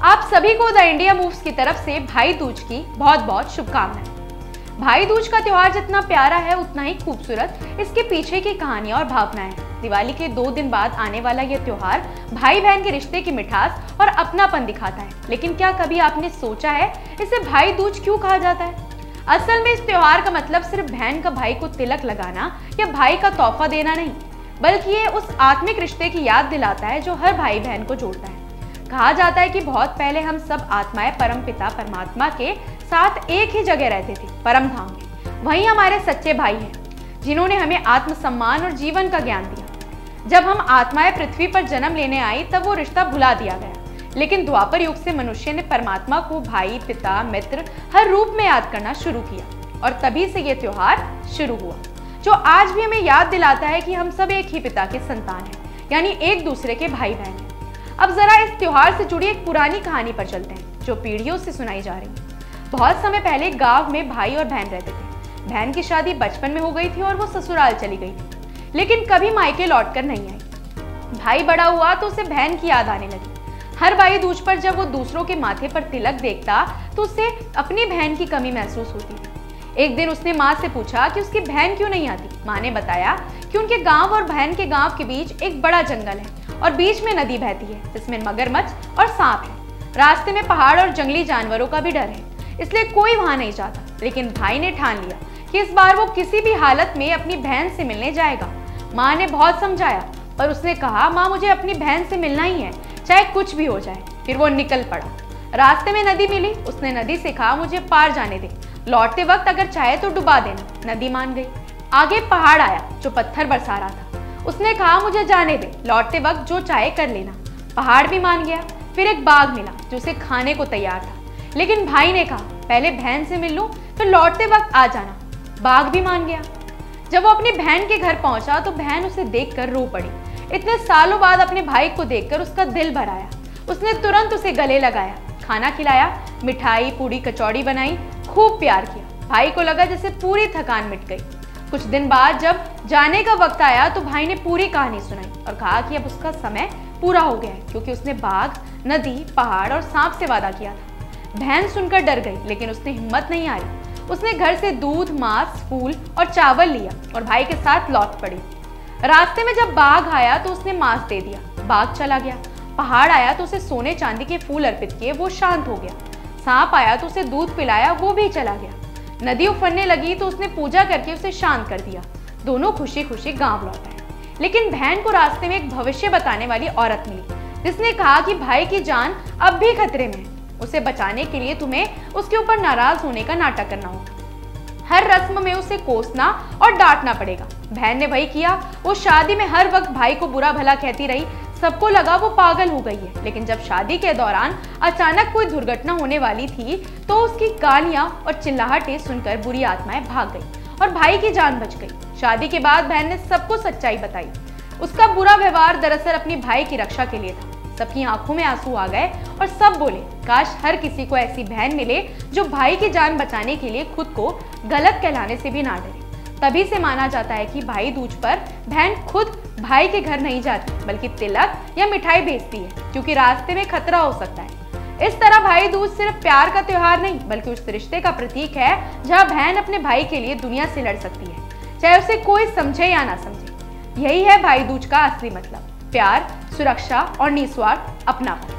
आप सभी को द इंडिया मूव्स की तरफ से भाई दूज की बहुत बहुत शुभकामनाएं। भाई दूज का त्योहार जितना प्यारा है उतना ही खूबसूरत इसके पीछे की कहानियां और भावनाएं हैं। दिवाली के 2 दिन बाद आने वाला यह त्योहार भाई बहन के रिश्ते की मिठास और अपनापन दिखाता है। लेकिन क्या कभी आपने सोचा है इसे भाई दूज क्यों कहा जाता है? असल में इस त्योहार का मतलब सिर्फ बहन का भाई को तिलक लगाना या भाई का तोहफा देना नहीं, बल्कि ये उस आत्मिक रिश्ते की याद दिलाता है जो हर भाई बहन को जोड़ता है। कहा जाता है कि बहुत पहले हम सब आत्माएं परमपिता परमात्मा के साथ एक ही जगह रहते थे, परम धाम में। वहीं हमारे सच्चे भाई हैं जिन्होंने हमें आत्मसम्मान और जीवन का ज्ञान दिया। जब हम आत्माएं पृथ्वी पर जन्म लेने आई तब वो रिश्ता भुला दिया गया, लेकिन द्वापर युग से मनुष्य ने परमात्मा को भाई, पिता, मित्र हर रूप में याद करना शुरू किया और तभी से ये त्योहार शुरू हुआ, जो आज भी हमें याद दिलाता है कि हम सब एक ही पिता के संतान हैं, यानी एक दूसरे के भाई बहन हैं। अब जरा इस त्योहार से जुड़ी एक पुरानी कहानी पर चलते हैं जो पीढ़ियों से सुनाई जा रही है। बहुत समय पहले गांव में भाई और बहन रहते थे। बहन की शादी बचपन में हो गई थी और वो ससुराल चली गई थी, लेकिन कभी मायके लौटकर नहीं आई। भाई बड़ा हुआ तो उसे बहन की याद आने लगी। हर भाई दूज पर जब वो दूसरों के माथे पर तिलक देखता तो उसे अपनी बहन की कमी महसूस होती थी। एक दिन उसने माँ से पूछा कि उसकी बहन क्यों नहीं आती। माँ ने बताया कि उनके गांव और बहन के गांव के बीच एक बड़ा जंगल है और बीच में नदी बहती है जिसमें मगरमच्छ और सांप है। रास्ते में पहाड़ और जंगली जानवरों का भी डर है, इसलिए कोई वहां नहीं जाता। लेकिन भाई ने ठान लिया कि इस बार वो किसी भी हालत में अपनी बहन से मिलने जाएगा। माँ ने बहुत समझाया पर उसने कहा, माँ मुझे अपनी बहन से मिलना ही है, चाहे कुछ भी हो जाए। फिर वो निकल पड़ा। रास्ते में नदी मिली। उसने नदी से कहा, मुझे पार जाने दे, लौटते वक्त अगर चाहे तो डुबा देना। नदी मान गई। आगे पहाड़ आया जो पत्थर बरसा रहा था। उसने कहा, मुझे जाने दे, लौटते वक्त जो चाहे कर लेना। पहाड़ भी मान गया। फिर एक बाघ मिला जो उसे खाने को तैयार था, लेकिन भाई ने कहा, पहले बहन से मिल लूं फिर लौटते वक्त आ जाना। बाघ भी मान गया। जब वो अपनी बहन के घर पहुंचा तो बहन उसे देखकर रो पड़ी। इतने सालों बाद अपने भाई को देखकर उसका दिल भर आया। उसने तुरंत उसे गले लगाया, खाना खिलाया, मिठाई, पूड़ी, कचौड़ी बनाई, खूब प्यार किया। भाई को लगा जैसे पूरी थकान मिट गई। कुछ दिन बाद जब जाने का वक्त आया तो भाई ने पूरी कहानी सुनाई और कहा कि अब उसका समय पूरा हो गया है, क्योंकि उसने बाघ, नदी, पहाड़ और सांप से वादा किया था। बहन सुनकर डर गई, लेकिन उसने हिम्मत नहीं हारी। उसने घर से दूध, मांस, फूल और चावल लिया और भाई के साथ लौट पड़ी। रास्ते में जब बाघ आया तो उसने मांस दे दिया, बाघ चला गया। पहाड़ आया तो उसे सोने चांदी के फूल अर्पित किए, वो शांत हो गया। सांप आया तो उसे दूध पिलाया, वो भी चला गया। नदी उफरने लगी तो उसने पूजा करके उसे शांत कर दिया। दोनों खुशी खुशी गांव लौट आए। लेकिन बहन को रास्ते में एक भविष्य बताने वाली औरत मिली जिसने कहा कि भाई की जान अब भी खतरे में है। उसे बचाने के लिए तुम्हें उसके ऊपर नाराज होने का नाटक करना होगा। हर रस्म में उसे कोसना और डांटना पड़ेगा। बहन ने वही किया। वो शादी में हर वक्त भाई को बुरा भला कहती रही। सबको लगा वो पागल हो गई है। लेकिन जब शादी के दौरान अचानक कोई दुर्घटना होने वाली थी तो उसकी गालियां और चिल्लाहटें सुनकर बुरी आत्माएं भाग गई और भाई की जान बच गई। शादी के बाद बहन ने सबको सच्चाई बताई। उसका बुरा व्यवहार दरअसल अपनी भाई की रक्षा के लिए था। सबकी आंखों में आंसू आ गए और सब बोले, काश हर किसी को ऐसी बहन मिले जो भाई की जान बचाने के लिए खुद को गलत कहलाने से भी ना डरे। तभी से माना जाता है कि भाई दूज पर बहन खुद भाई के घर नहीं जाती, बल्कि तिलक या मिठाई भेजती है, क्योंकि रास्ते में खतरा हो सकता है। इस तरह भाई दूज सिर्फ प्यार का त्योहार नहीं, बल्कि उस रिश्ते का प्रतीक है जहां बहन अपने भाई के लिए दुनिया से लड़ सकती है, चाहे उसे कोई समझे या ना समझे। यही है भाई दूज का असली मतलब, प्यार, सुरक्षा और निस्वार्थ अपनापन।